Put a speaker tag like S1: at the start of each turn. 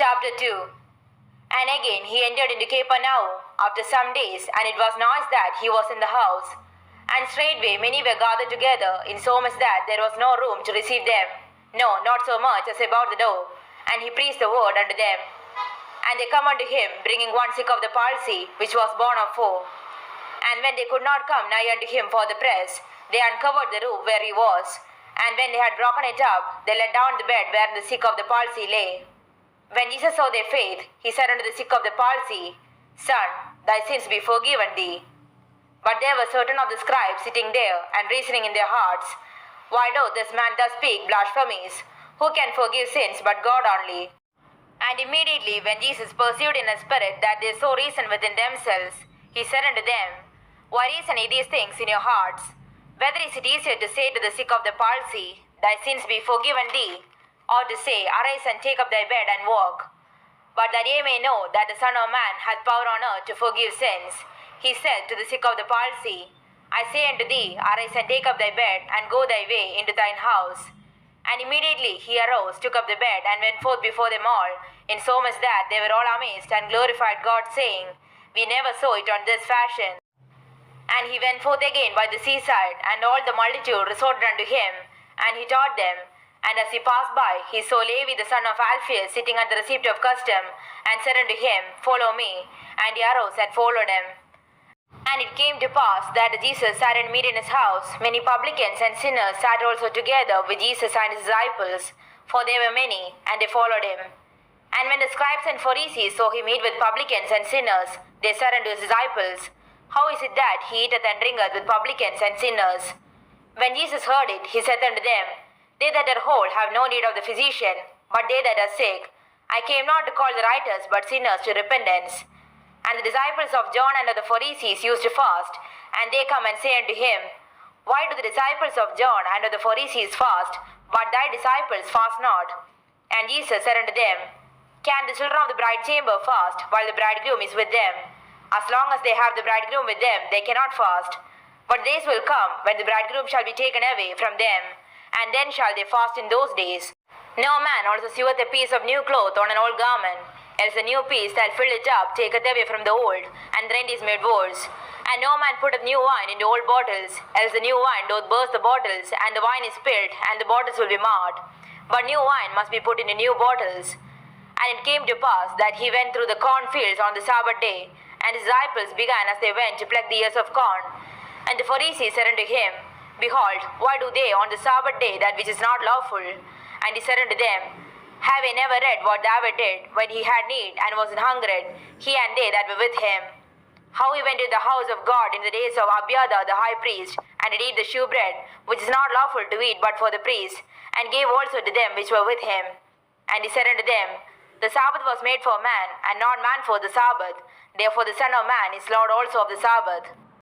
S1: Chapter 2. And again he entered into Capernaum after some days, and it was noised that he was in the house. And straightway many were gathered together, insomuch that there was no room to receive them, no, not so much as about the door. And he preached the word unto them. And they come unto him, bringing one sick of the palsy, which was born of 4. And when they could not come nigh unto him for the press, they uncovered the roof where he was. And when they had broken it up, they let down the bed wherein the sick of the palsy lay. When Jesus saw their faith, he said unto the sick of the palsy, Son, thy sins be forgiven thee. But there were certain of the scribes sitting there, and reasoning in their hearts, Why doth this man thus speak blasphemies? Who can forgive sins but God only? And immediately when Jesus perceived in a spirit that they so reasoned within themselves, he said unto them, Why reason ye these things in your hearts? Whether is it easier to say to the sick of the palsy, Thy sins be forgiven thee, or to say, Arise and take up thy bed and walk? But that ye may know that the Son of Man hath power on earth to forgive sins, he said to the sick of the palsy, I say unto thee, Arise and take up thy bed, and go thy way into thine house. And immediately he arose, took up the bed, and went forth before them all, insomuch that they were all amazed, and glorified God, saying, We never saw it on this fashion. And he went forth again by the seaside, and all the multitude resorted unto him, and he taught them. And as he passed by, he saw Levi the son of Alphaeus sitting at the receipt of custom, and said unto him, Follow me. And he arose and followed him. And it came to pass that Jesus sat at meat in his house. Many publicans and sinners sat also together with Jesus and his disciples, for they were many, and they followed him. And when the scribes and Pharisees saw him eat with publicans and sinners, they said unto his disciples, How is it that he eateth and drinketh with publicans and sinners? When Jesus heard it, he said unto them, They that are whole have no need of the physician, but they that are sick. I came not to call the righteous, but sinners to repentance. And the disciples of John and of the Pharisees used to fast, and they come and say unto him, Why do the disciples of John and of the Pharisees fast, but thy disciples fast not? And Jesus said unto them, Can the children of the bride chamber fast, while the bridegroom is with them? As long as they have the bridegroom with them, they cannot fast. But days will come, when the bridegroom shall be taken away from them, and then shall they fast in those days. No man also seweth a piece of new cloth on an old garment, else the new piece that filled it up taketh away from the old, and the rent is made worse. And no man putteth new wine into old bottles, else the new wine doth burst the bottles, and the wine is spilled, and the bottles will be marred. But new wine must be put into new bottles. And it came to pass that he went through the cornfields on the Sabbath day, and his disciples began as they went to pluck the ears of corn. And the Pharisees said unto him, Behold, why do they on the Sabbath day that which is not lawful? And he said unto them, Have ye never read what David did when he had need and was an hungered, he and they that were with him? How he went to the house of God in the days of Abiathar the high priest, and did eat the shewbread, which is not lawful to eat but for the priests, and gave also to them which were with him. And he said unto them, The Sabbath was made for man, and not man for the Sabbath. Therefore the Son of Man is Lord also of the Sabbath.